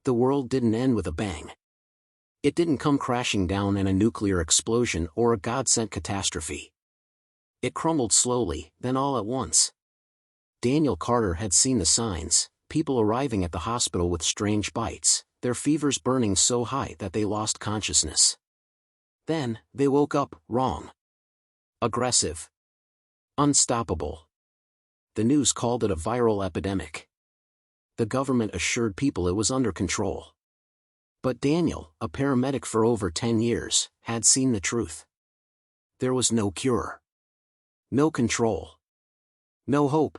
The world didn't end with a bang. It didn't come crashing down in a nuclear explosion or a God-sent catastrophe. It crumbled slowly, then all at once. Daniel Carter had seen the signs, people arriving at the hospital with strange bites, their fevers burning so high that they lost consciousness. Then, they woke up, wrong. Aggressive. Unstoppable. The news called it a viral epidemic. The government assured people it was under control. But Daniel, a paramedic for over 10 years, had seen the truth. There was no cure. No control. No hope.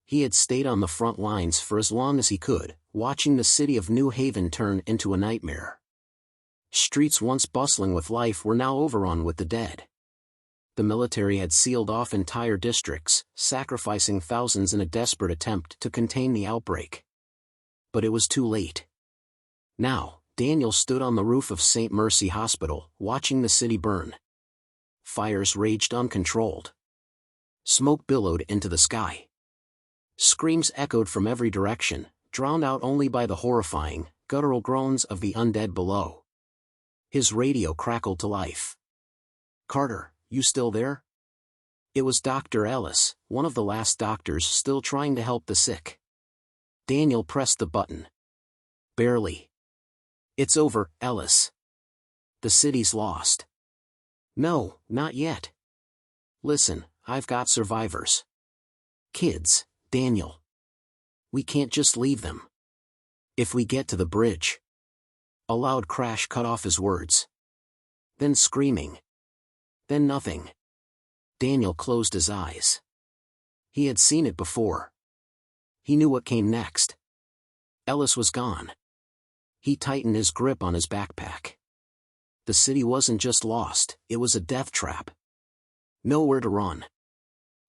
He had stayed on the front lines for as long as he could, watching the city of New Haven turn into a nightmare. Streets once bustling with life were now overrun with the dead. The military had sealed off entire districts, sacrificing thousands in a desperate attempt to contain the outbreak. But it was too late. Now, Daniel stood on the roof of St. Mercy Hospital, watching the city burn. Fires raged uncontrolled. Smoke billowed into the sky. Screams echoed from every direction, drowned out only by the horrifying, guttural groans of the undead below. His radio crackled to life. "Carter, you still there?" It was Dr. Ellis, one of the last doctors still trying to help the sick. Daniel pressed the button. "Barely." "It's over, Ellis. The city's lost." "No, not yet. Listen, I've got survivors. Kids, Daniel. We can't just leave them. If we get to the bridge." A loud crash cut off his words. Then screaming. Then nothing. Daniel closed his eyes. He had seen it before. He knew what came next. Ellis was gone. He tightened his grip on his backpack. The city wasn't just lost, it was a death trap. Nowhere to run.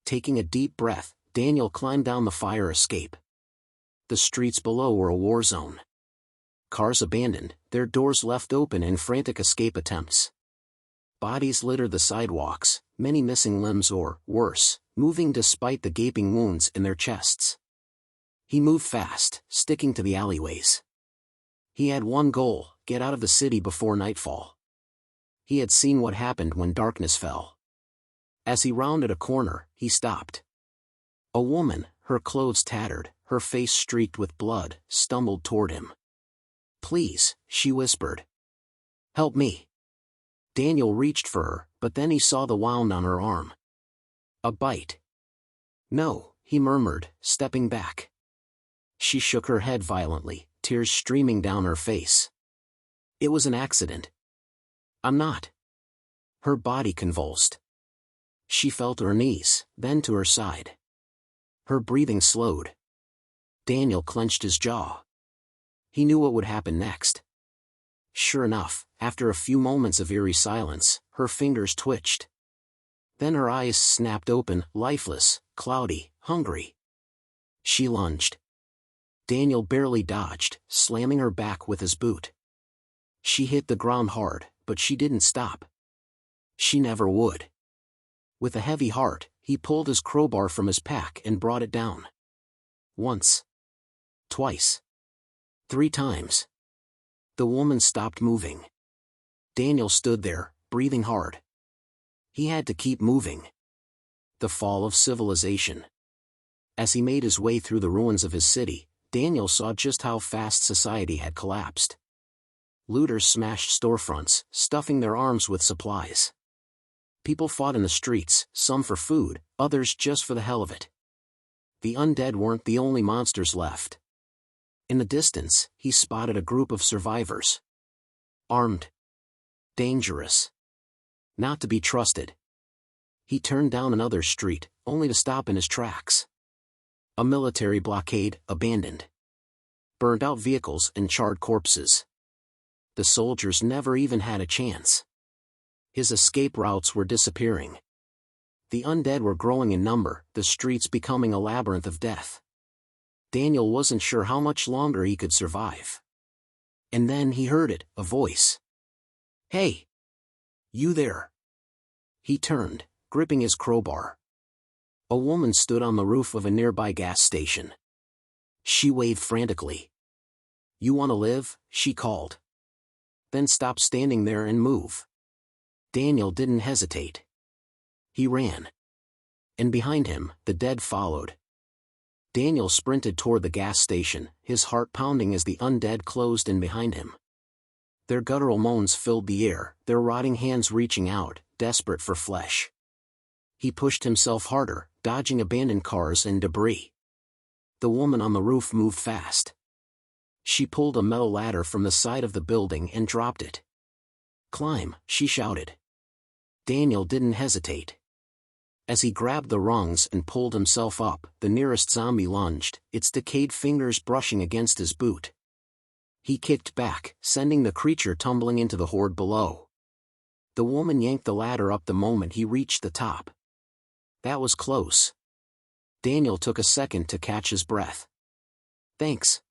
Taking a deep breath, Daniel climbed down the fire escape. The streets below were a war zone. Cars abandoned, their doors left open in frantic escape attempts. Bodies littered the sidewalks, many missing limbs or, worse, moving despite the gaping wounds in their chests. He moved fast, sticking to the alleyways. He had one goal: get out of the city before nightfall. He had seen what happened when darkness fell. As he rounded a corner, he stopped. A woman, her clothes tattered, her face streaked with blood, stumbled toward him. "Please," she whispered. "Help me." Daniel reached for her, but then he saw the wound on her arm. A bite. "No," he murmured, stepping back. She shook her head violently, tears streaming down her face. "It was an accident." "I'm not." Her body convulsed. She fell to her knees, then to her side. Her breathing slowed. Daniel clenched his jaw. He knew what would happen next. Sure enough, after a few moments of eerie silence, her fingers twitched. Then her eyes snapped open, lifeless, cloudy, hungry. She lunged. Daniel barely dodged, slamming her back with his boot. She hit the ground hard, but she didn't stop. She never would. With a heavy heart, he pulled his crowbar from his pack and brought it down. Once. Twice. 3 times. The woman stopped moving. Daniel stood there, breathing hard. He had to keep moving. The fall of civilization. As he made his way through the ruins of his city, Daniel saw just how fast society had collapsed. Looters smashed storefronts, stuffing their arms with supplies. People fought in the streets, some for food, others just for the hell of it. The undead weren't the only monsters left. In the distance, he spotted a group of survivors. Armed. Dangerous. Not to be trusted. He turned down another street, only to stop in his tracks. A military blockade, abandoned. Burned-out vehicles and charred corpses. The soldiers never even had a chance. His escape routes were disappearing. The undead were growing in number, the streets becoming a labyrinth of death. Daniel wasn't sure how much longer he could survive. And then he heard it, a voice. "Hey! You there?" He turned, gripping his crowbar. A woman stood on the roof of a nearby gas station. She waved frantically. You want to live? She called. Then stop standing there and move. Daniel didn't hesitate. He ran. And behind him, the dead followed. Daniel sprinted toward the gas station, his heart pounding as the undead closed in behind him. Their guttural moans filled the air, their rotting hands reaching out, desperate for flesh. He pushed himself harder, dodging abandoned cars and debris. The woman on the roof moved fast. She pulled a metal ladder from the side of the building and dropped it. Climb, she shouted. Daniel didn't hesitate. As he grabbed the rungs and pulled himself up, the nearest zombie lunged, its decayed fingers brushing against his boot. He kicked back, sending the creature tumbling into the horde below. The woman yanked the ladder up the moment he reached the top. That was close. Daniel took a second to catch his breath. Thanks.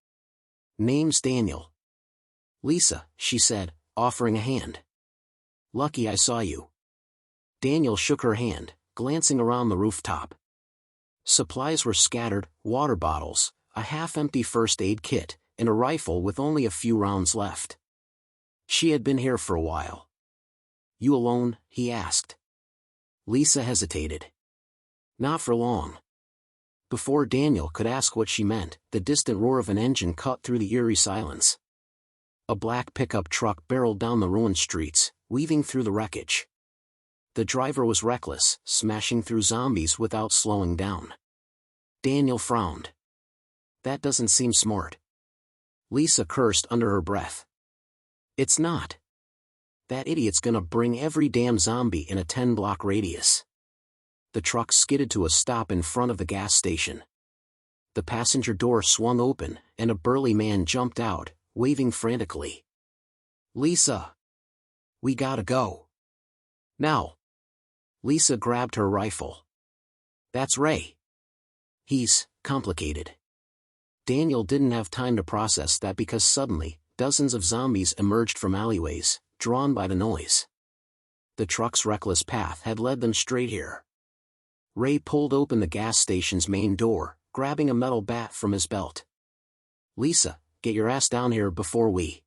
Name's Daniel. Lisa, she said, offering a hand. Lucky I saw you. Daniel shook her hand, glancing around the rooftop. Supplies were scattered, water bottles, a half-empty first aid kit, and a rifle with only a few rounds left. She had been here for a while. You alone? He asked. Lisa hesitated. Not for long. Before Daniel could ask what she meant, the distant roar of an engine cut through the eerie silence. A black pickup truck barreled down the ruined streets, weaving through the wreckage. The driver was reckless, smashing through zombies without slowing down. Daniel frowned. That doesn't seem smart. Lisa cursed under her breath. It's not. That idiot's gonna bring every damn zombie in a 10-block radius. The truck skidded to a stop in front of the gas station. The passenger door swung open, and a burly man jumped out, waving frantically. Lisa! We gotta go. Now! Lisa grabbed her rifle. That's Ray. He's complicated. Daniel didn't have time to process that because suddenly, dozens of zombies emerged from alleyways, drawn by the noise. The truck's reckless path had led them straight here. Ray pulled open the gas station's main door, grabbing a metal bat from his belt. Lisa, get your ass down here before we...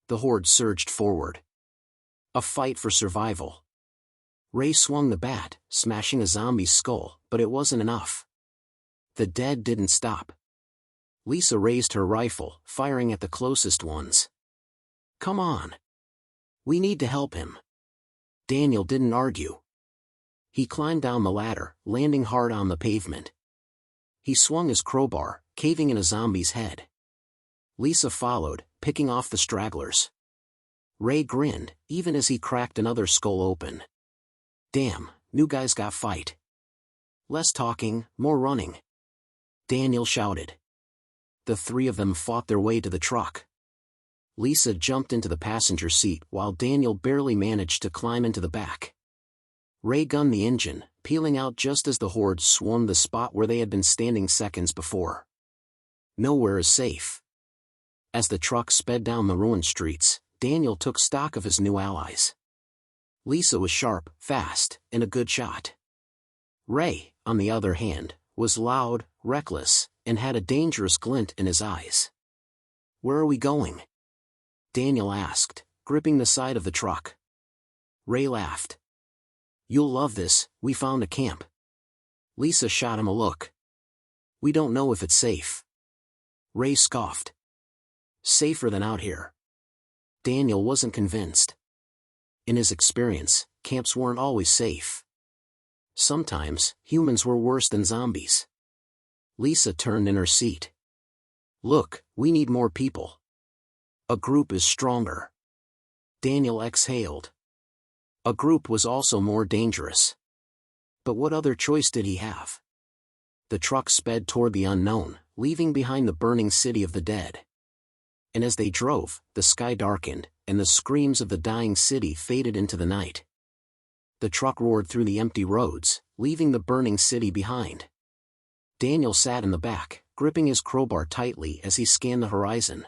The horde surged forward. A fight for survival. Ray swung the bat, smashing a zombie's skull, but it wasn't enough. The dead didn't stop. Lisa raised her rifle, firing at the closest ones. Come on. We need to help him. Daniel didn't argue. He climbed down the ladder, landing hard on the pavement. He swung his crowbar, caving in a zombie's head. Lisa followed, picking off the stragglers. Ray grinned, even as he cracked another skull open. Damn, new guys got fight. Less talking, more running. Daniel shouted. The three of them fought their way to the truck. Lisa jumped into the passenger seat while Daniel barely managed to climb into the back. Ray gunned the engine, peeling out just as the horde swarmed the spot where they had been standing seconds before. Nowhere is safe. As the truck sped down the ruined streets, Daniel took stock of his new allies. Lisa was sharp, fast, and a good shot. Ray, on the other hand, was loud, reckless, and had a dangerous glint in his eyes. Where are we going? Daniel asked, gripping the side of the truck. Ray laughed. You'll love this, we found a camp. Lisa shot him a look. We don't know if it's safe. Ray scoffed. Safer than out here. Daniel wasn't convinced. In his experience, camps weren't always safe. Sometimes, humans were worse than zombies. Lisa turned in her seat. Look, we need more people. A group is stronger. Daniel exhaled. A group was also more dangerous. But what other choice did he have? The truck sped toward the unknown, leaving behind the burning city of the dead. And as they drove, the sky darkened, and the screams of the dying city faded into the night. The truck roared through the empty roads, leaving the burning city behind. Daniel sat in the back, gripping his crowbar tightly as he scanned the horizon.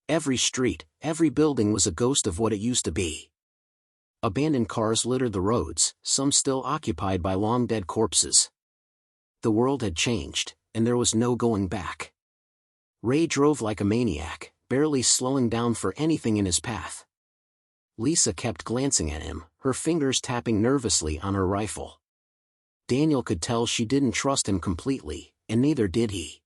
Every street, every building was a ghost of what it used to be. Abandoned cars littered the roads, some still occupied by long-dead corpses. The world had changed, and there was no going back. Ray drove like a maniac, barely slowing down for anything in his path. Lisa kept glancing at him, her fingers tapping nervously on her rifle. Daniel could tell she didn't trust him completely, and neither did he.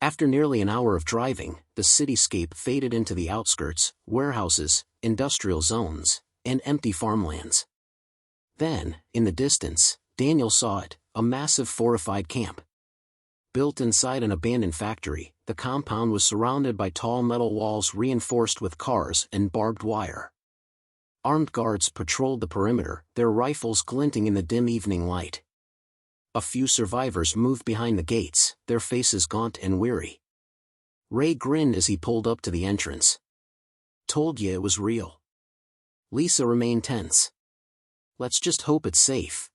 After nearly an hour of driving, the cityscape faded into the outskirts, warehouses, industrial zones, and empty farmlands. Then, in the distance, Daniel saw it, a massive fortified camp. Built inside an abandoned factory, the compound was surrounded by tall metal walls reinforced with cars and barbed wire. Armed guards patrolled the perimeter, their rifles glinting in the dim evening light. A few survivors moved behind the gates, their faces gaunt and weary. Ray grinned as he pulled up to the entrance. "Told you it was real." Lisa remained tense. "Let's just hope it's safe."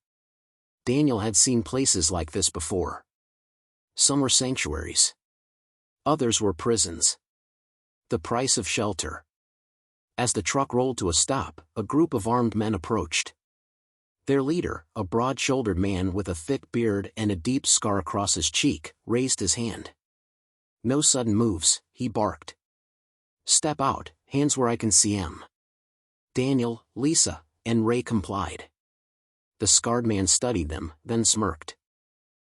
Daniel had seen places like this before. Some were sanctuaries. Others were prisons. The price of shelter. As the truck rolled to a stop, a group of armed men approached. Their leader, a broad-shouldered man with a thick beard and a deep scar across his cheek, raised his hand. "No sudden moves," he barked. "Step out, hands where I can see 'em." Daniel, Lisa, and Ray complied. The scarred man studied them, then smirked.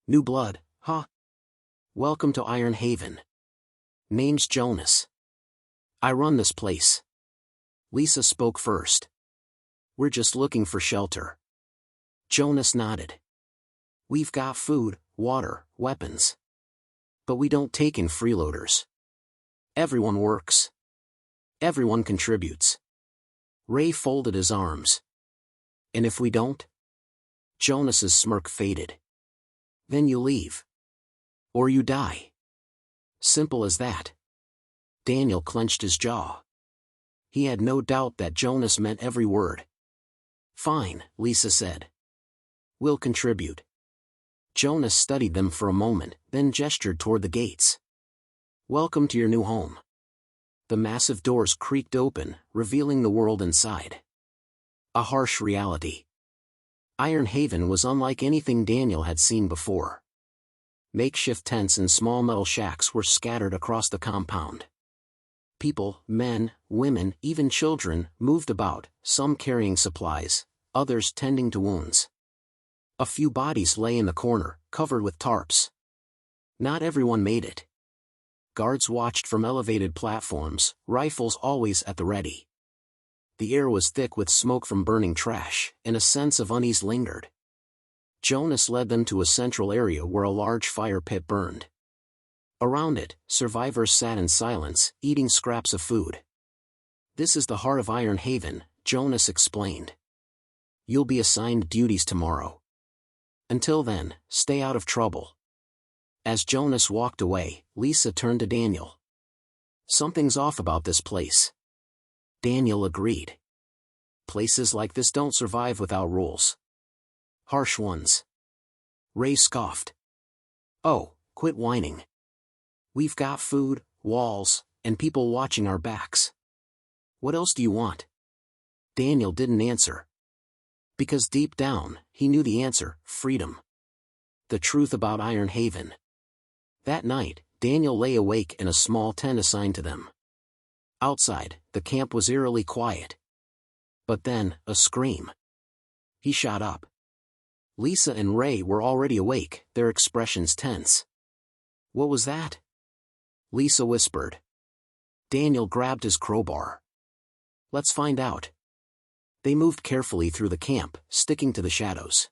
"New blood, huh? Welcome to Iron Haven. Name's Jonas. I run this place." Lisa spoke first. "We're just looking for shelter." Jonas nodded. "We've got food, water, weapons. But we don't take in freeloaders. Everyone works. Everyone contributes." Ray folded his arms. "And if we don't?" Jonas's smirk faded. "Then you leave. Or you die. Simple as that." Daniel clenched his jaw. He had no doubt that Jonas meant every word. "Fine," Lisa said. "We'll contribute." Jonas studied them for a moment, then gestured toward the gates. "Welcome to your new home." The massive doors creaked open, revealing the world inside. A harsh reality. Iron Haven was unlike anything Daniel had seen before. Makeshift tents and small metal shacks were scattered across the compound. People, men, women, even children, moved about, some carrying supplies, others tending to wounds. A few bodies lay in the corner, covered with tarps. Not everyone made it. Guards watched from elevated platforms, rifles always at the ready. The air was thick with smoke from burning trash, and a sense of unease lingered. Jonas led them to a central area where a large fire pit burned. Around it, survivors sat in silence, eating scraps of food. "This is the heart of Iron Haven," Jonas explained. "You'll be assigned duties tomorrow. Until then, stay out of trouble." As Jonas walked away, Lisa turned to Daniel. "Something's off about this place." Daniel agreed. "Places like this don't survive without rules. Harsh ones." Ray scoffed. "Oh, quit whining. We've got food, walls, and people watching our backs. What else do you want?" Daniel didn't answer. Because deep down, he knew the answer: freedom. The truth about Iron Haven. That night, Daniel lay awake in a small tent assigned to them. Outside, the camp was eerily quiet. But then, a scream. He shot up. Lisa and Ray were already awake, their expressions tense. "What was that?" Lisa whispered. Daniel grabbed his crowbar. "Let's find out." They moved carefully through the camp, sticking to the shadows.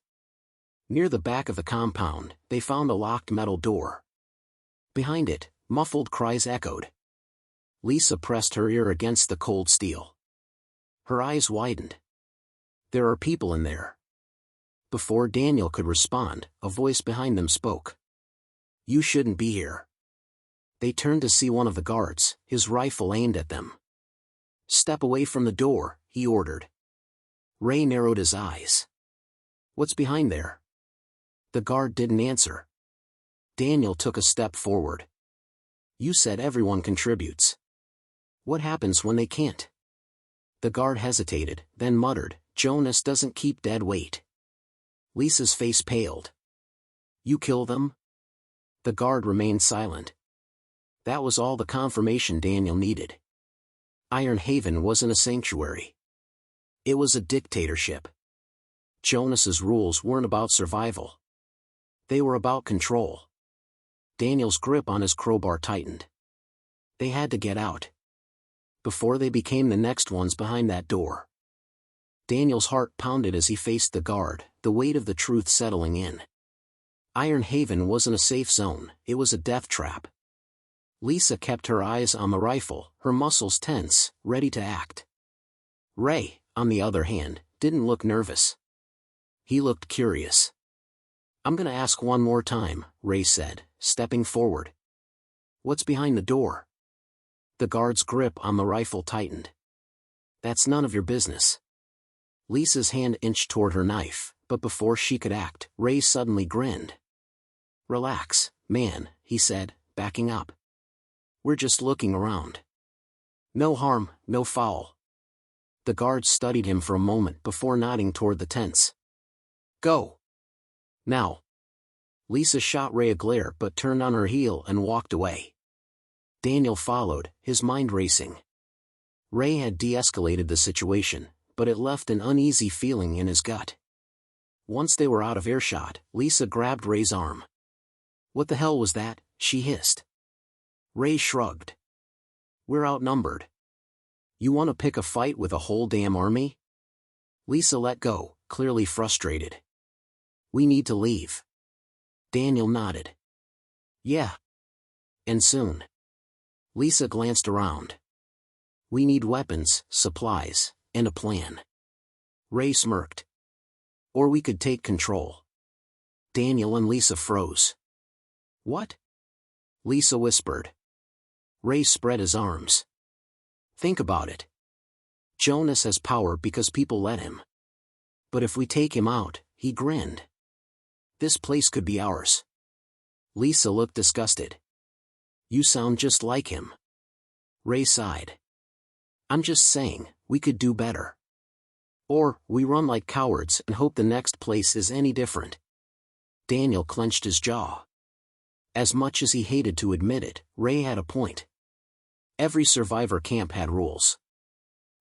Near the back of the compound, they found a locked metal door. Behind it, muffled cries echoed. Lisa pressed her ear against the cold steel. Her eyes widened. "There are people in there." Before Daniel could respond, a voice behind them spoke. "You shouldn't be here." They turned to see one of the guards, his rifle aimed at them. "Step away from the door," he ordered. Ray narrowed his eyes. "What's behind there?" The guard didn't answer. Daniel took a step forward. "You said everyone contributes. What happens when they can't?" The guard hesitated, then muttered, "Jonas doesn't keep dead weight." Lisa's face paled. "You kill them?" The guard remained silent. That was all the confirmation Daniel needed. Iron Haven wasn't a sanctuary. It was a dictatorship. Jonas's rules weren't about survival. They were about control. Daniel's grip on his crowbar tightened. They had to get out. Before they became the next ones behind that door. Daniel's heart pounded as he faced the guard, the weight of the truth settling in. Iron Haven wasn't a safe zone, it was a death trap. Lisa kept her eyes on the rifle, her muscles tense, ready to act. Ray, on the other hand, didn't look nervous. He looked curious. "I'm gonna ask one more time," Ray said, stepping forward. "What's behind the door?" The guard's grip on the rifle tightened. "That's none of your business." Lisa's hand inched toward her knife, but before she could act, Ray suddenly grinned. "Relax, man," he said, backing up. "We're just looking around. No harm, no foul." The guard studied him for a moment before nodding toward the tents. "Go. Now." Lisa shot Ray a glare but turned on her heel and walked away. Daniel followed, his mind racing. Ray had de-escalated the situation, but it left an uneasy feeling in his gut. Once they were out of earshot, Lisa grabbed Ray's arm. "What the hell was that?" she hissed. Ray shrugged. "We're outnumbered. You want to pick a fight with a whole damn army?" Lisa let go, clearly frustrated. "We need to leave." Daniel nodded. "Yeah. And soon." Lisa glanced around. "We need weapons, supplies, and a plan." Ray smirked. "Or we could take control." Daniel and Lisa froze. "What?" Lisa whispered. Ray spread his arms. "Think about it. Jonas has power because people let him. But if we take him out," he grinned, "this place could be ours." Lisa looked disgusted. "You sound just like him." Ray sighed. "I'm just saying, we could do better. Or, we run like cowards and hope the next place is any different." Daniel clenched his jaw. As much as he hated to admit it, Ray had a point. Every survivor camp had rules.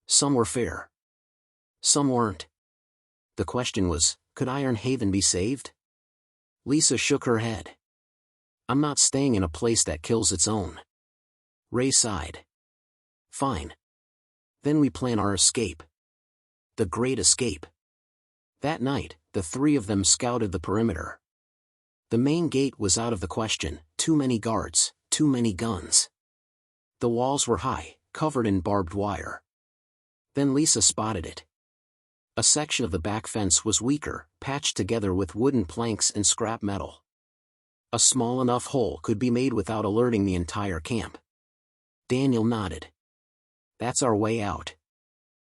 Some were fair. Some weren't. The question was, could Iron Haven be saved? Lisa shook her head. "I'm not staying in a place that kills its own." Ray sighed. "Fine. Then we plan our escape. The Great Escape." That night, the three of them scouted the perimeter. The main gate was out of the question, too many guards, too many guns. The walls were high, covered in barbed wire. Then Lisa spotted it. A section of the back fence was weaker, patched together with wooden planks and scrap metal. A small enough hole could be made without alerting the entire camp. Daniel nodded. "That's our way out."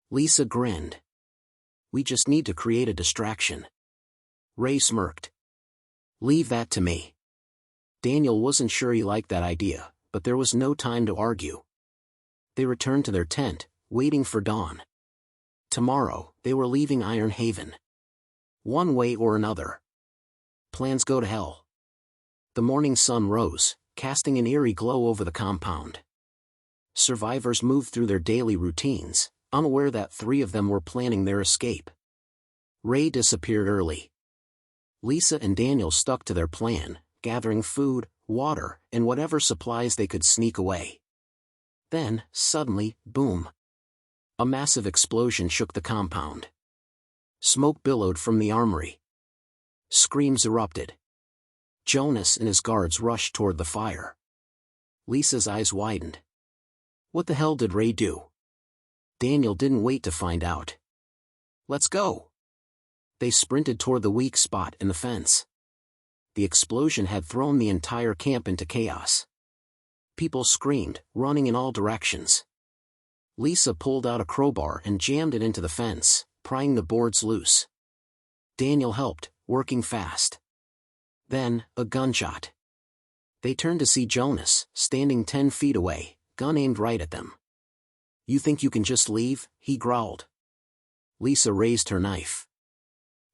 Lisa grinned. "We just need to create a distraction." Ray smirked. "Leave that to me." Daniel wasn't sure he liked that idea, but there was no time to argue. They returned to their tent, waiting for dawn. Tomorrow, they were leaving Iron Haven. One way or another. Plans go to hell. The morning sun rose, casting an eerie glow over the compound. Survivors moved through their daily routines, unaware that three of them were planning their escape. Ray disappeared early. Lisa and Daniel stuck to their plan, gathering food, water, and whatever supplies they could sneak away. Then, suddenly, boom. A massive explosion shook the compound. Smoke billowed from the armory. Screams erupted. Jonas and his guards rushed toward the fire. Lisa's eyes widened. What the hell did Ray do? Daniel didn't wait to find out. "Let's go." They sprinted toward the weak spot in the fence. The explosion had thrown the entire camp into chaos. People screamed, running in all directions. Lisa pulled out a crowbar and jammed it into the fence, prying the boards loose. Daniel helped, working fast. Then, a gunshot. They turned to see Jonas, standing 10 feet away, gun aimed right at them. "You think you can just leave?" he growled. Lisa raised her knife.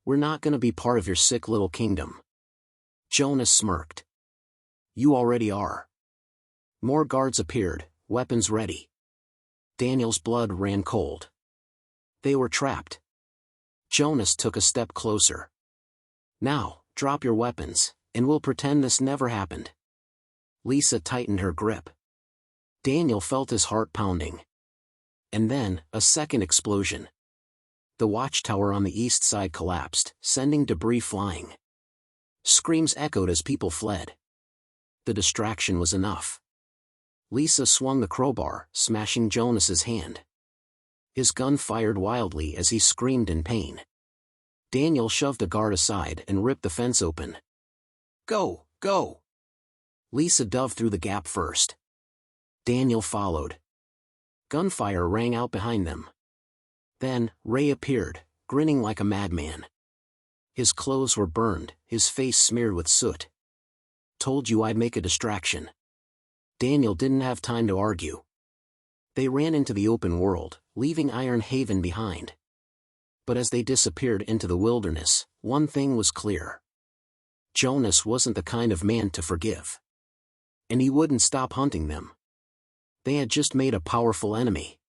"We're not gonna be part of your sick little kingdom." Jonas smirked. "You already are." More guards appeared, weapons ready. Daniel's blood ran cold. They were trapped. Jonas took a step closer. Now, drop your weapons, and we'll pretend this never happened. Lisa tightened her grip. Daniel felt his heart pounding. And then, a second explosion. The watchtower on the east side collapsed, sending debris flying. Screams echoed as people fled. The distraction was enough. Lisa swung the crowbar, smashing Jonas's hand. His gun fired wildly as he screamed in pain. Daniel shoved a guard aside and ripped the fence open. Go, go! Lisa dove through the gap first. Daniel followed. Gunfire rang out behind them. Then, Ray appeared, grinning like a madman. His clothes were burned, his face smeared with soot. Told you I'd make a distraction. Daniel didn't have time to argue. They ran into the open world, leaving Iron Haven behind. But as they disappeared into the wilderness, one thing was clear. Jonas wasn't the kind of man to forgive. And he wouldn't stop hunting them. They had just made a powerful enemy.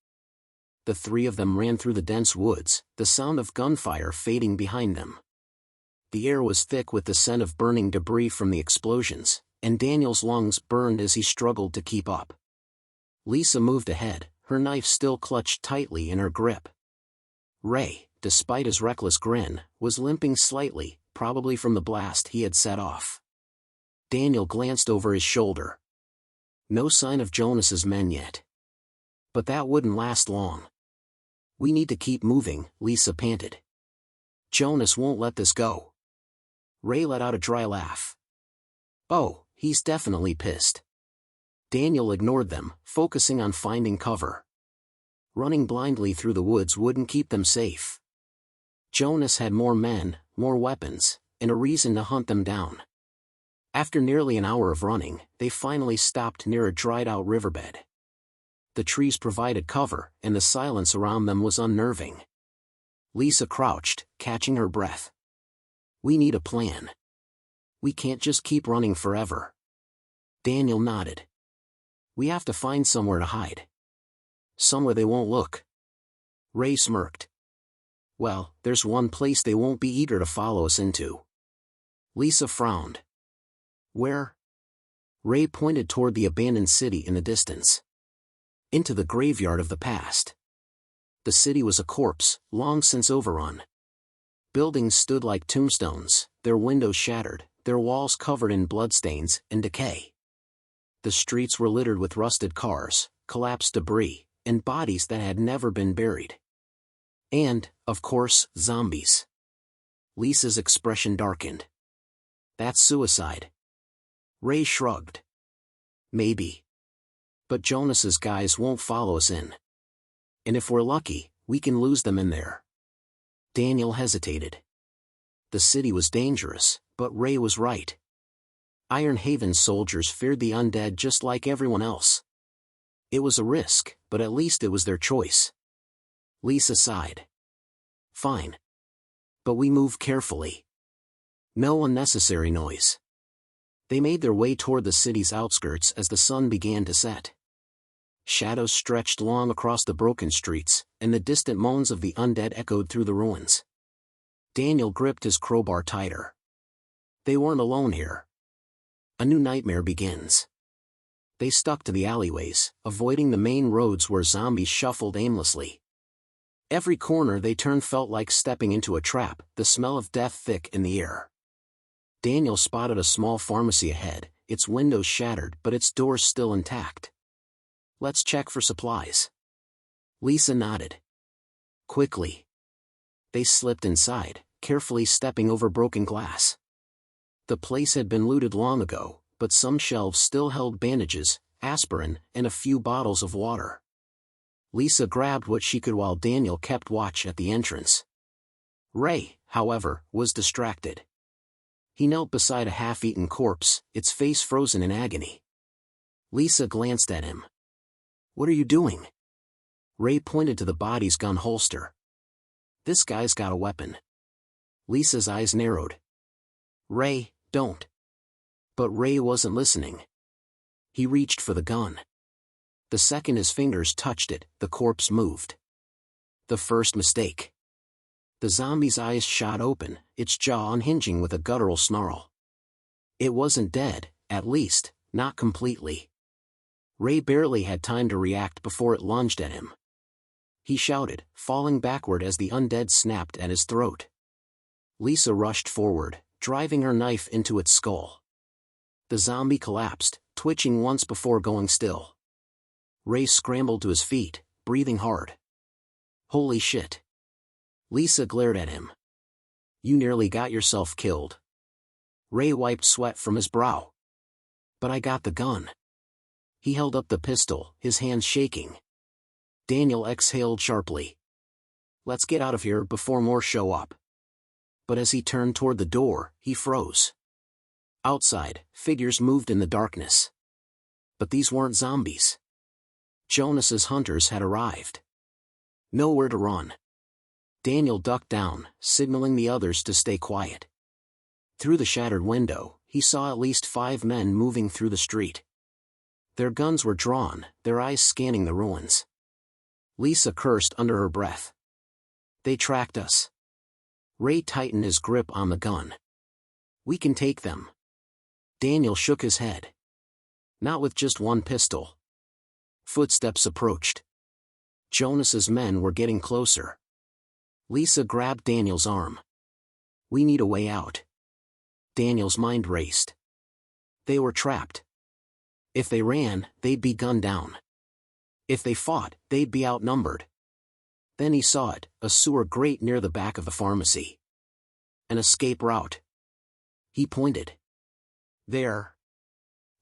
The three of them ran through the dense woods, the sound of gunfire fading behind them. The air was thick with the scent of burning debris from the explosions, and Daniel's lungs burned as he struggled to keep up. Lisa moved ahead, her knife still clutched tightly in her grip. Ray, despite his reckless grin, was limping slightly, probably from the blast he had set off. Daniel glanced over his shoulder. No sign of Jonas's men yet. But that wouldn't last long. We need to keep moving, Lisa panted. Jonas won't let this go. Ray let out a dry laugh. Oh, he's definitely pissed. Daniel ignored them, focusing on finding cover. Running blindly through the woods wouldn't keep them safe. Jonas had more men, more weapons, and a reason to hunt them down. After nearly an hour of running, they finally stopped near a dried-out riverbed. The trees provided cover, and the silence around them was unnerving. Lisa crouched, catching her breath. We need a plan. We can't just keep running forever. Daniel nodded. We have to find somewhere to hide. Somewhere they won't look. Ray smirked. Well, there's one place they won't be eager to follow us into. Lisa frowned. Where? Ray pointed toward the abandoned city in the distance. Into the graveyard of the past. The city was a corpse, long since overrun. Buildings stood like tombstones, their windows shattered, their walls covered in bloodstains and decay. The streets were littered with rusted cars, collapsed debris, and bodies that had never been buried. And, of course, zombies. Lisa's expression darkened. That's suicide. Ray shrugged. Maybe. But Jonas's guys won't follow us in. And if we're lucky, we can lose them in there. Daniel hesitated. The city was dangerous, but Ray was right. Iron Haven's soldiers feared the undead just like everyone else. It was a risk, but at least it was their choice. Lisa sighed. Fine. But we move carefully. No unnecessary noise. They made their way toward the city's outskirts as the sun began to set. Shadows stretched long across the broken streets, and the distant moans of the undead echoed through the ruins. Daniel gripped his crowbar tighter. They weren't alone here. A new nightmare begins. They stuck to the alleyways, avoiding the main roads where zombies shuffled aimlessly. Every corner they turned felt like stepping into a trap, the smell of death thick in the air. Daniel spotted a small pharmacy ahead, its windows shattered but its doors still intact. Let's check for supplies. Lisa nodded. Quickly. They slipped inside, carefully stepping over broken glass. The place had been looted long ago, but some shelves still held bandages, aspirin, and a few bottles of water. Lisa grabbed what she could while Daniel kept watch at the entrance. Ray, however, was distracted. He knelt beside a half-eaten corpse, its face frozen in agony. Lisa glanced at him. What are you doing? Ray pointed to the body's gun holster. This guy's got a weapon. Lisa's eyes narrowed. Ray, don't. But Ray wasn't listening. He reached for the gun. The second his fingers touched it, the corpse moved. The first mistake. The zombie's eyes shot open, its jaw unhinging with a guttural snarl. It wasn't dead, at least, not completely. Ray barely had time to react before it lunged at him. He shouted, falling backward as the undead snapped at his throat. Lisa rushed forward, driving her knife into its skull. The zombie collapsed, twitching once before going still. Ray scrambled to his feet, breathing hard. Holy shit. Lisa glared at him. You nearly got yourself killed. Ray wiped sweat from his brow. But I got the gun. He held up the pistol, his hands shaking. Daniel exhaled sharply. Let's get out of here before more show up. But as he turned toward the door, he froze. Outside, figures moved in the darkness. But these weren't zombies. Jonas's hunters had arrived. Nowhere to run. Daniel ducked down, signaling the others to stay quiet. Through the shattered window, he saw at least 5 men moving through the street. Their guns were drawn, their eyes scanning the ruins. Lisa cursed under her breath. They tracked us. Ray tightened his grip on the gun. We can take them. Daniel shook his head. Not with just one pistol. Footsteps approached. Jonas's men were getting closer. Lisa grabbed Daniel's arm. We need a way out. Daniel's mind raced. They were trapped. If they ran, they'd be gunned down. If they fought, they'd be outnumbered. Then he saw it, a sewer grate near the back of the pharmacy. An escape route. He pointed. There.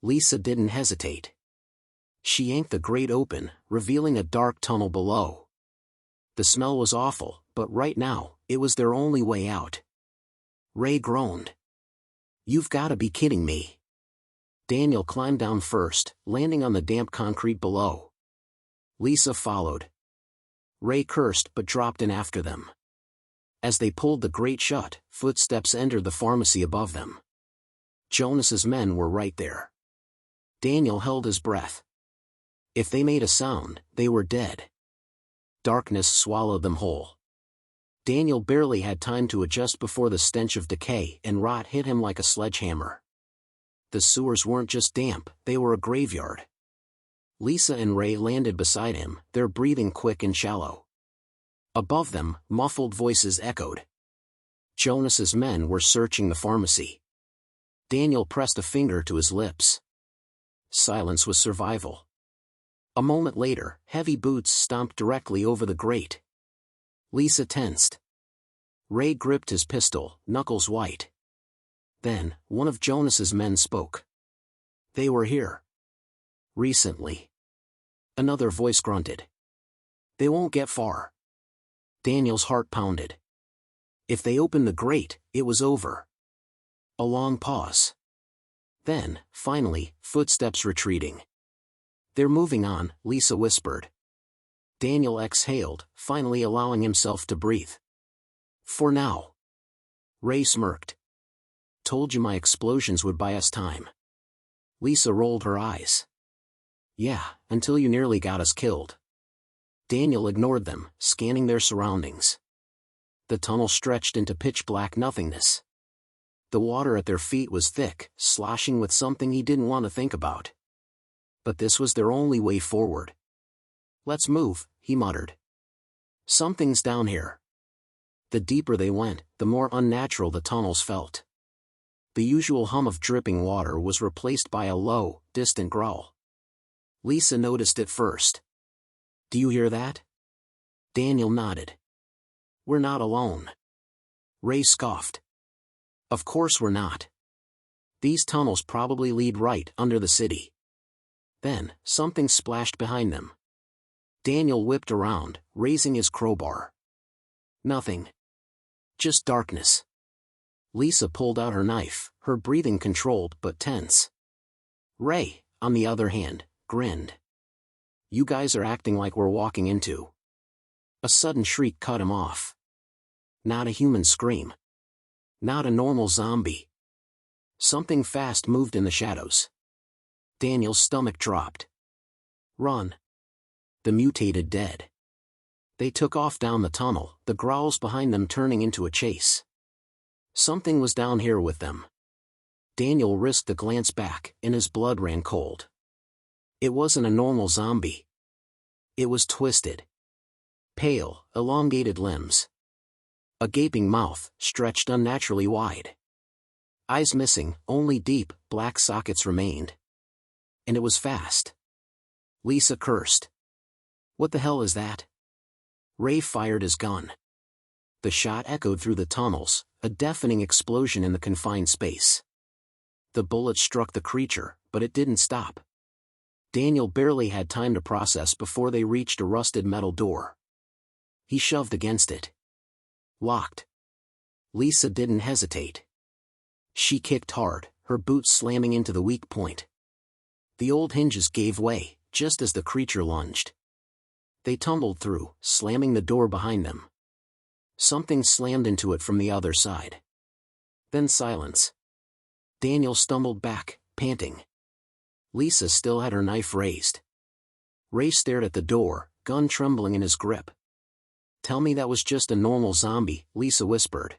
Lisa didn't hesitate. She yanked the grate open, revealing a dark tunnel below. The smell was awful, but right now, it was their only way out. Ray groaned. You've got to be kidding me. Daniel climbed down first, landing on the damp concrete below. Lisa followed. Ray cursed but dropped in after them. As they pulled the grate shut, footsteps entered the pharmacy above them. Jonas's men were right there. Daniel held his breath. If they made a sound, they were dead. Darkness swallowed them whole. Daniel barely had time to adjust before the stench of decay and rot hit him like a sledgehammer. The sewers weren't just damp, they were a graveyard. Lisa and Ray landed beside him, their breathing quick and shallow. Above them, muffled voices echoed. Jonas's men were searching the pharmacy. Daniel pressed a finger to his lips. Silence was survival. A moment later, heavy boots stomped directly over the grate. Lisa tensed. Ray gripped his pistol, knuckles white. Then, one of Jonas's men spoke. They were here. Recently. Another voice grunted. They won't get far. Daniel's heart pounded. If they opened the grate, it was over. A long pause. Then, finally, footsteps retreating. They're moving on, Lisa whispered. Daniel exhaled, finally allowing himself to breathe. For now. Ray smirked. Told you my explosions would buy us time. Lisa rolled her eyes. Yeah, until you nearly got us killed. Daniel ignored them, scanning their surroundings. The tunnel stretched into pitch-black nothingness. The water at their feet was thick, sloshing with something he didn't want to think about. But this was their only way forward. Let's move, he muttered. Something's down here. The deeper they went, the more unnatural the tunnels felt. The usual hum of dripping water was replaced by a low, distant growl. Lisa noticed it first. Do you hear that? Daniel nodded. We're not alone. Ray scoffed. Of course we're not. These tunnels probably lead right under the city. Then, something splashed behind them. Daniel whipped around, raising his crowbar. Nothing. Just darkness. Lisa pulled out her knife, her breathing controlled but tense. Ray, on the other hand, grinned. You guys are acting like we're walking into. A sudden shriek cut him off. Not a human scream. Not a normal zombie. Something fast moved in the shadows. Daniel's stomach dropped. Run. The mutated dead. They took off down the tunnel, the growls behind them turning into a chase. Something was down here with them. Daniel risked a glance back, and his blood ran cold. It wasn't a normal zombie. It was twisted. Pale, elongated limbs. A gaping mouth, stretched unnaturally wide. Eyes missing, only deep, black sockets remained. And it was fast. Lisa cursed. What the hell is that? Ray fired his gun. The shot echoed through the tunnels, a deafening explosion in the confined space. The bullet struck the creature, but it didn't stop. Daniel barely had time to process before they reached a rusted metal door. He shoved against it. Locked. Lisa didn't hesitate. She kicked hard, her boots slamming into the weak point. The old hinges gave way, just as the creature lunged. They tumbled through, slamming the door behind them. Something slammed into it from the other side. Then silence. Daniel stumbled back, panting. Lisa still had her knife raised. Ray stared at the door, gun trembling in his grip. "Tell me that was just a normal zombie," Lisa whispered.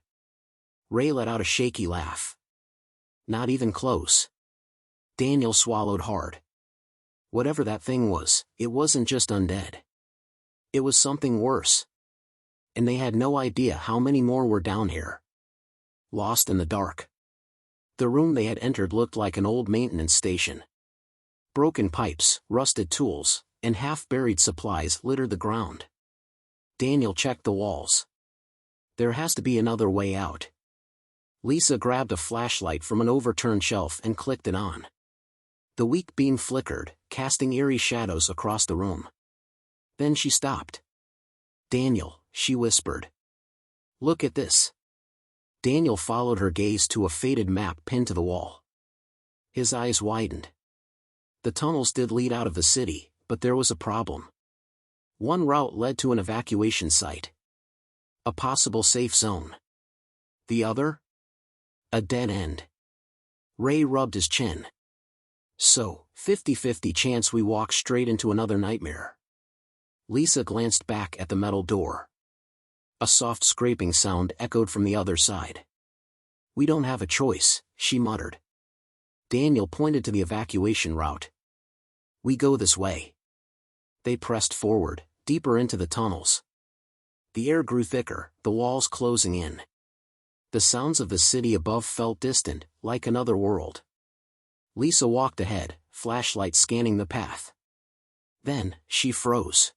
Ray let out a shaky laugh. "Not even close." Daniel swallowed hard. Whatever that thing was, it wasn't just undead. It was something worse. And they had no idea how many more were down here. Lost in the dark. The room they had entered looked like an old maintenance station. Broken pipes, rusted tools, and half-buried supplies littered the ground. Daniel checked the walls. There has to be another way out. Lisa grabbed a flashlight from an overturned shelf and clicked it on. The weak beam flickered, casting eerie shadows across the room. Then she stopped. "Daniel," she whispered. "Look at this." Daniel followed her gaze to a faded map pinned to the wall. His eyes widened. The tunnels did lead out of the city, but there was a problem. One route led to an evacuation site. A possible safe zone. The other? A dead end. Ray rubbed his chin. So, 50-50 chance we walk straight into another nightmare. Lisa glanced back at the metal door. A soft scraping sound echoed from the other side. "We don't have a choice," she muttered. Daniel pointed to the evacuation route. "We go this way." They pressed forward, deeper into the tunnels. The air grew thicker, the walls closing in. The sounds of the city above felt distant, like another world. Lisa walked ahead, flashlight scanning the path. Then, she froze.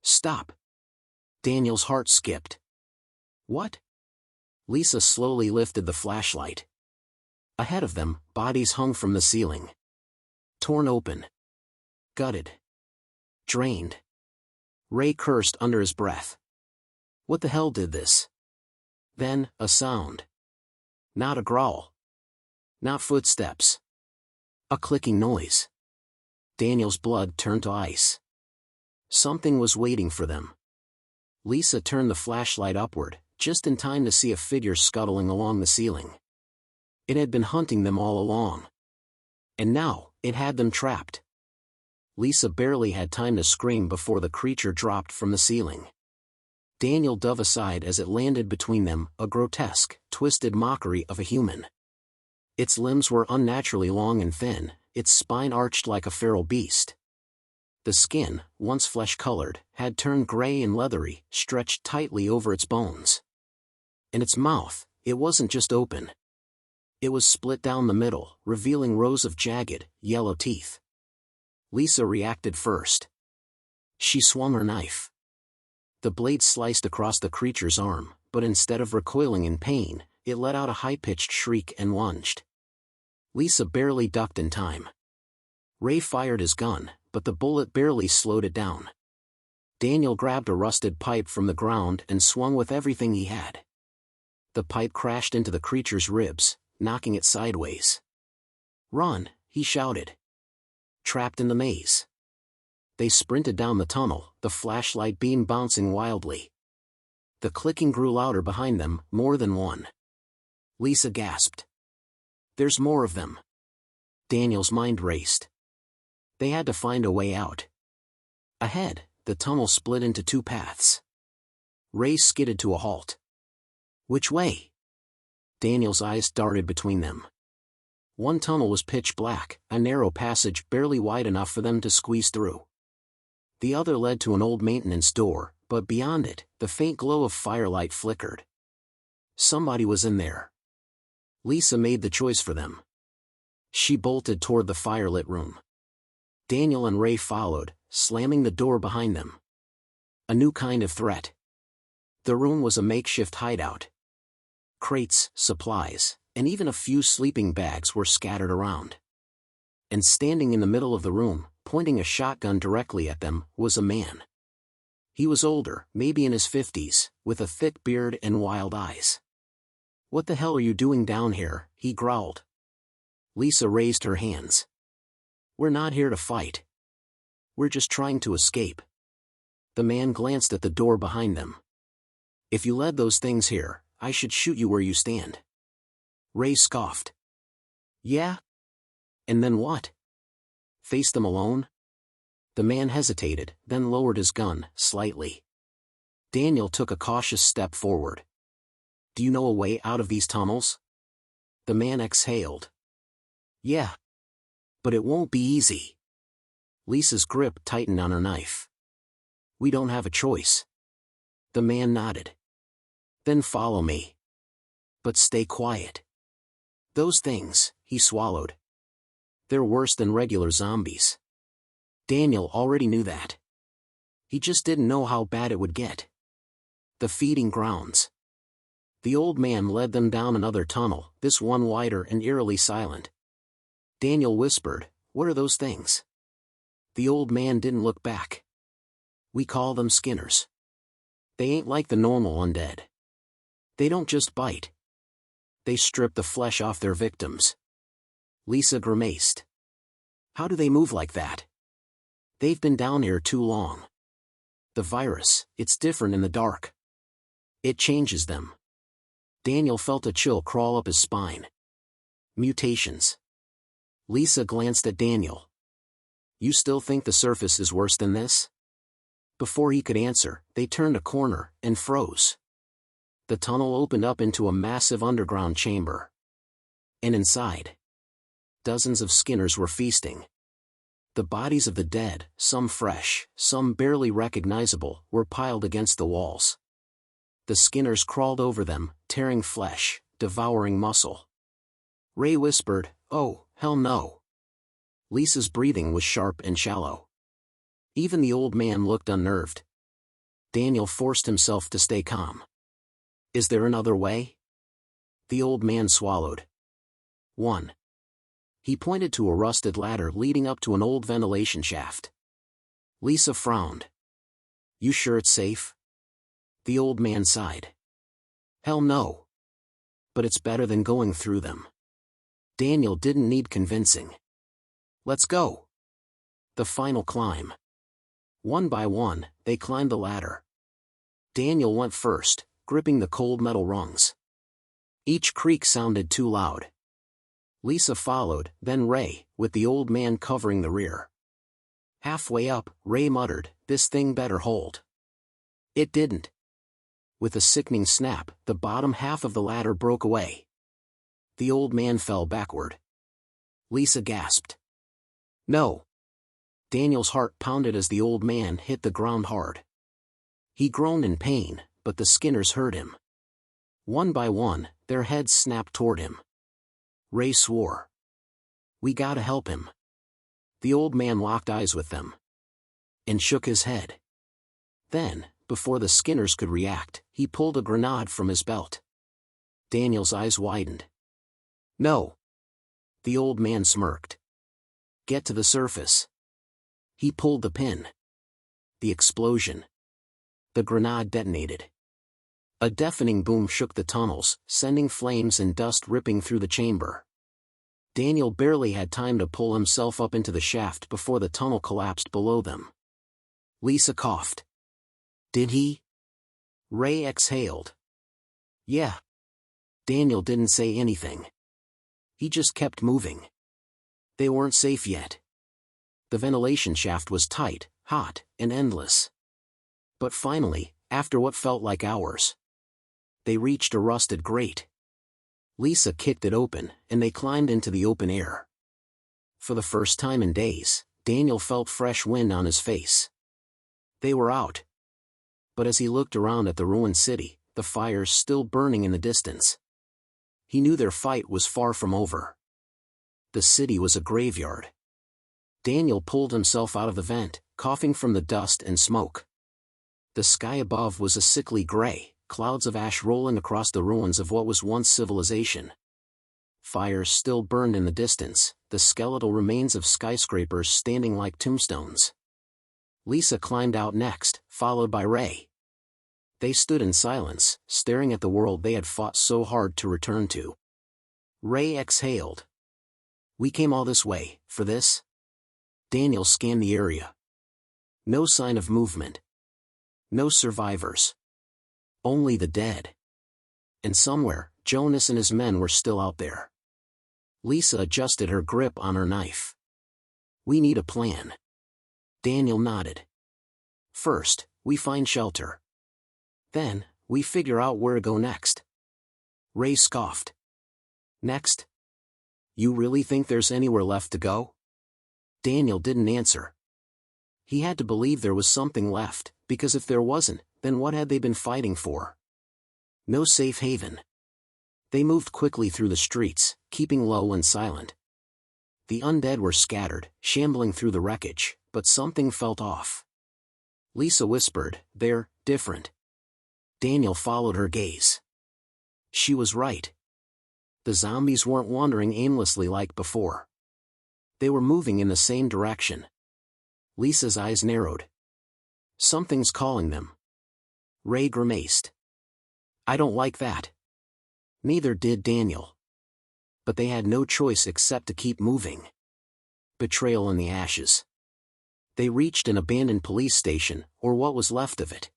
"Stop." Daniel's heart skipped. "What?" Lisa slowly lifted the flashlight. Ahead of them, bodies hung from the ceiling. Torn open. Gutted. Drained. Ray cursed under his breath. What the hell did this? Then, a sound. Not a growl. Not footsteps. A clicking noise. Daniel's blood turned to ice. Something was waiting for them. Lisa turned the flashlight upward, just in time to see a figure scuttling along the ceiling. It had been hunting them all along. And now, it had them trapped. Lisa barely had time to scream before the creature dropped from the ceiling. Daniel dove aside as it landed between them, a grotesque, twisted mockery of a human. Its limbs were unnaturally long and thin, its spine arched like a feral beast. The skin, once flesh-colored, had turned gray and leathery, stretched tightly over its bones. And its mouth, it wasn't just open. It was split down the middle, revealing rows of jagged, yellow teeth. Lisa reacted first. She swung her knife. The blade sliced across the creature's arm, but instead of recoiling in pain, it let out a high-pitched shriek and lunged. Lisa barely ducked in time. Ray fired his gun, but the bullet barely slowed it down. Daniel grabbed a rusted pipe from the ground and swung with everything he had. The pipe crashed into the creature's ribs, knocking it sideways. "Run," he shouted. Trapped in the maze. They sprinted down the tunnel, the flashlight beam bouncing wildly. The clicking grew louder behind them, more than one. Lisa gasped. "There's more of them." Daniel's mind raced. They had to find a way out. Ahead, the tunnel split into two paths. Ray skidded to a halt. Which way? Daniel's eyes darted between them. One tunnel was pitch black, a narrow passage barely wide enough for them to squeeze through. The other led to an old maintenance door, but beyond it, the faint glow of firelight flickered. Somebody was in there. Lisa made the choice for them. She bolted toward the firelit room. Daniel and Ray followed, slamming the door behind them. A new kind of threat. The room was a makeshift hideout. Crates, supplies, and even a few sleeping bags were scattered around. And standing in the middle of the room, pointing a shotgun directly at them, was a man. He was older, maybe in his 50s, with a thick beard and wild eyes. "What the hell are you doing down here?" he growled. Lisa raised her hands. "We're not here to fight. We're just trying to escape." The man glanced at the door behind them. "If you led those things here, I should shoot you where you stand." Ray scoffed. "Yeah? And then what? Face them alone?" The man hesitated, then lowered his gun, slightly. Daniel took a cautious step forward. "Do you know a way out of these tunnels?" The man exhaled. "Yeah. But it won't be easy." Lisa's grip tightened on her knife. "We don't have a choice." The man nodded. "Then follow me. But stay quiet. Those things," he swallowed. "They're worse than regular zombies." Daniel already knew that. He just didn't know how bad it would get. The feeding grounds. The old man led them down another tunnel, this one wider and eerily silent. Daniel whispered, "What are those things?" The old man didn't look back. "We call them skinners. They ain't like the normal undead. They don't just bite. They strip the flesh off their victims." Lisa grimaced. "How do they move like that?" "They've been down here too long. The virus, it's different in the dark. It changes them." Daniel felt a chill crawl up his spine. "Mutations." Lisa glanced at Daniel. "You still think the surface is worse than this?" Before he could answer, they turned a corner and froze. The tunnel opened up into a massive underground chamber. And inside, dozens of skinners were feasting. The bodies of the dead, some fresh, some barely recognizable, were piled against the walls. The skinners crawled over them, tearing flesh, devouring muscle. Ray whispered, "Oh, hell no." Lisa's breathing was sharp and shallow. Even the old man looked unnerved. Daniel forced himself to stay calm. "Is there another way?" The old man swallowed. "One." He pointed to a rusted ladder leading up to an old ventilation shaft. Lisa frowned. "You sure it's safe?" The old man sighed. "Hell no. But it's better than going through them." Daniel didn't need convincing. "Let's go." The final climb. One by one, they climbed the ladder. Daniel went first, gripping the cold metal rungs. Each creak sounded too loud. Lisa followed, then Ray, with the old man covering the rear. Halfway up, Ray muttered, "This thing better hold." It didn't. With a sickening snap, the bottom half of the ladder broke away. The old man fell backward. Lisa gasped. "No." Daniel's heart pounded as the old man hit the ground hard. He groaned in pain, but the skinners heard him. One by one, their heads snapped toward him. Ray swore. "We gotta help him." The old man locked eyes with them. And shook his head. Then, before the skinners could react, he pulled a grenade from his belt. Daniel's eyes widened. "No." The old man smirked. "Get to the surface." He pulled the pin. The explosion. The grenade detonated. A deafening boom shook the tunnels, sending flames and dust ripping through the chamber. Daniel barely had time to pull himself up into the shaft before the tunnel collapsed below them. Lisa coughed. "Did he?" Ray exhaled. "Yeah." Daniel didn't say anything. He just kept moving. They weren't safe yet. The ventilation shaft was tight, hot, and endless. But finally, after what felt like hours, they reached a rusted grate. Lisa kicked it open, and they climbed into the open air. For the first time in days, Daniel felt fresh wind on his face. They were out. But as he looked around at the ruined city, the fires still burning in the distance, he knew their fight was far from over. The city was a graveyard. Daniel pulled himself out of the vent, coughing from the dust and smoke. The sky above was a sickly gray, clouds of ash rolling across the ruins of what was once civilization. Fires still burned in the distance, the skeletal remains of skyscrapers standing like tombstones. Lisa climbed out next, followed by Ray. They stood in silence, staring at the world they had fought so hard to return to. Ray exhaled. "We came all this way, for this?" Daniel scanned the area. No sign of movement. No survivors. Only the dead. And somewhere, Jonas and his men were still out there. Lisa adjusted her grip on her knife. "We need a plan." Daniel nodded. "First, we find shelter. Then, we figure out where to go next." Ray scoffed. "Next? You really think there's anywhere left to go?" Daniel didn't answer. He had to believe there was something left, because if there wasn't, then what had they been fighting for? No safe haven. They moved quickly through the streets, keeping low and silent. The undead were scattered, shambling through the wreckage, but something felt off. Lisa whispered, "They're different." Daniel followed her gaze. She was right. The zombies weren't wandering aimlessly like before. They were moving in the same direction. Lisa's eyes narrowed. "Something's calling them." Ray grimaced. "I don't like that." Neither did Daniel. But they had no choice except to keep moving. Betrayal in the ashes. They reached an abandoned police station, or what was left of it.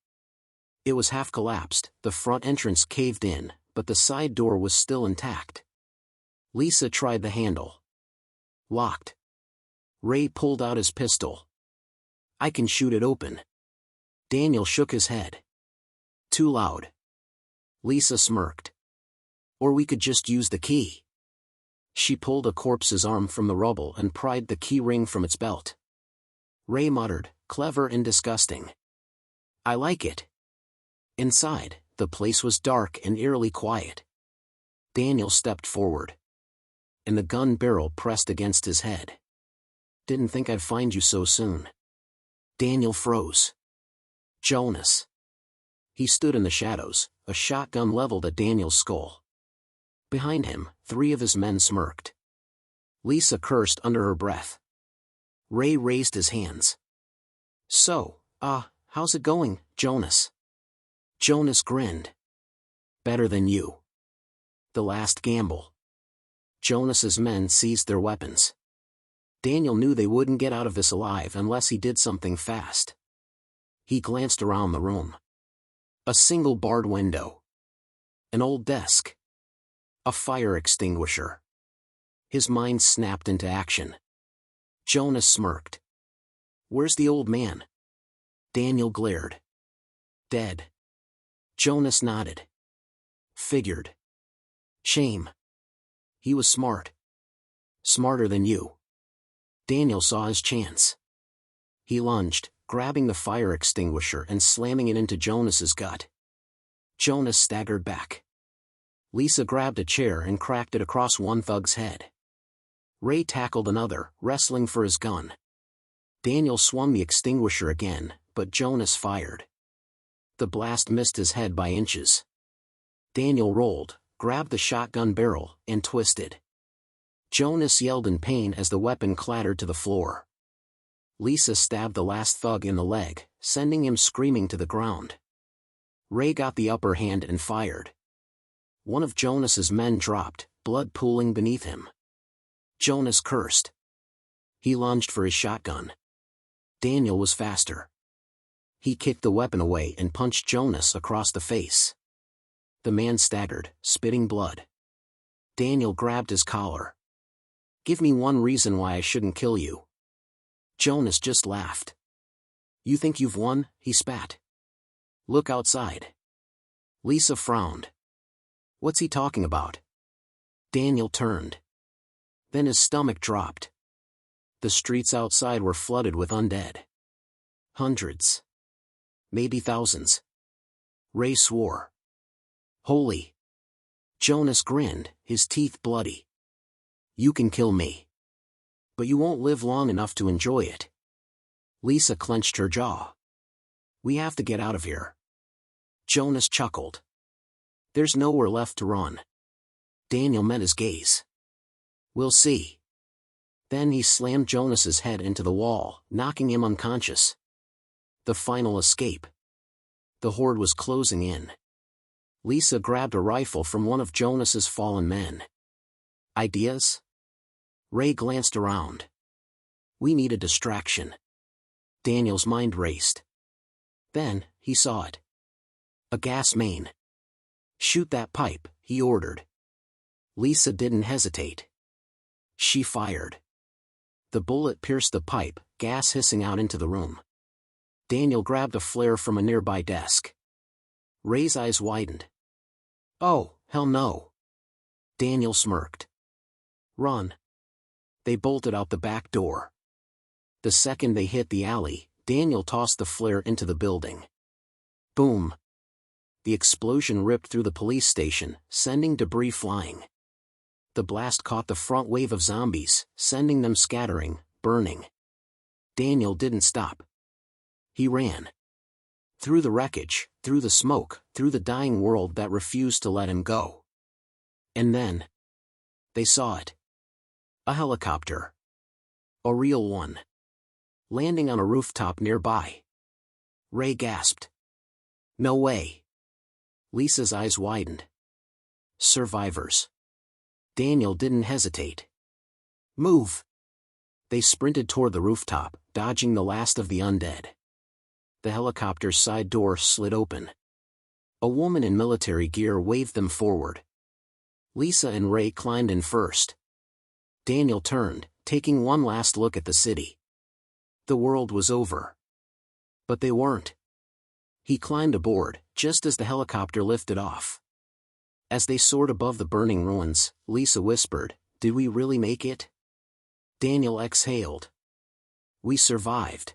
It was half collapsed, the front entrance caved in, but the side door was still intact. Lisa tried the handle. Locked. Ray pulled out his pistol. "I can shoot it open." Daniel shook his head. "Too loud." Lisa smirked. "Or we could just use the key." She pulled a corpse's arm from the rubble and pried the key ring from its belt. Ray muttered, "Clever and disgusting. I like it." Inside, the place was dark and eerily quiet. Daniel stepped forward. And the gun barrel pressed against his head. "Didn't think I'd find you so soon." Daniel froze. Jonas. He stood in the shadows, a shotgun leveled at Daniel's skull. Behind him, 3 of his men smirked. Lisa cursed under her breath. Ray raised his hands. "So, how's it going, Jonas?" Jonas grinned. "Better than you." The last gamble. Jonas's men seized their weapons. Daniel knew they wouldn't get out of this alive unless he did something fast. He glanced around the room. A single barred window. An old desk. A fire extinguisher. His mind snapped into action. Jonas smirked. "Where's the old man?" Daniel glared. "Dead." Jonas nodded. "Figured. Shame. He was smart. Smarter than you." Daniel saw his chance. He lunged, grabbing the fire extinguisher and slamming it into Jonas's gut. Jonas staggered back. Lisa grabbed a chair and cracked it across one thug's head. Ray tackled another, wrestling for his gun. Daniel swung the extinguisher again, but Jonas fired. The blast missed his head by inches. Daniel rolled, grabbed the shotgun barrel, and twisted. Jonas yelled in pain as the weapon clattered to the floor. Lisa stabbed the last thug in the leg, sending him screaming to the ground. Ray got the upper hand and fired. One of Jonas's men dropped, blood pooling beneath him. Jonas cursed. He lunged for his shotgun. Daniel was faster. He kicked the weapon away and punched Jonas across the face. The man staggered, spitting blood. Daniel grabbed his collar. "Give me one reason why I shouldn't kill you." Jonas just laughed. You think you've won? He spat. Look outside. Lisa frowned. What's he talking about? Daniel turned. Then his stomach dropped. The streets outside were flooded with undead. Hundreds. Maybe thousands. Ray swore. Holy. Jonas grinned, his teeth bloody. You can kill me. But you won't live long enough to enjoy it. Lisa clenched her jaw. We have to get out of here. Jonas chuckled. There's nowhere left to run. Daniel met his gaze. We'll see. Then he slammed Jonas's head into the wall, knocking him unconscious. The final escape. The horde was closing in. Lisa grabbed a rifle from one of Jonas's fallen men. Ideas? Ray glanced around. We need a distraction. Daniel's mind raced. Then, he saw it. A gas main. Shoot that pipe, he ordered. Lisa didn't hesitate. She fired. The bullet pierced the pipe, gas hissing out into the room. Daniel grabbed a flare from a nearby desk. Ray's eyes widened. Oh, hell no. Daniel smirked. Run. They bolted out the back door. The second they hit the alley, Daniel tossed the flare into the building. Boom. The explosion ripped through the police station, sending debris flying. The blast caught the front wave of zombies, sending them scattering, burning. Daniel didn't stop. He ran. Through the wreckage, through the smoke, through the dying world that refused to let him go. And then, they saw it. A helicopter. A real one. Landing on a rooftop nearby. Ray gasped. No way. Lisa's eyes widened. Survivors. Daniel didn't hesitate. Move. They sprinted toward the rooftop, dodging the last of the undead. The helicopter's side door slid open. A woman in military gear waved them forward. Lisa and Ray climbed in first. Daniel turned, taking one last look at the city. The world was over. But they weren't. He climbed aboard, just as the helicopter lifted off. As they soared above the burning ruins, Lisa whispered, Did we really make it? Daniel exhaled. We survived.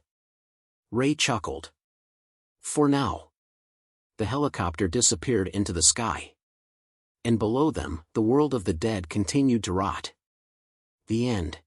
Ray chuckled. For now. The helicopter disappeared into the sky. And below them, the world of the dead continued to rot. The end.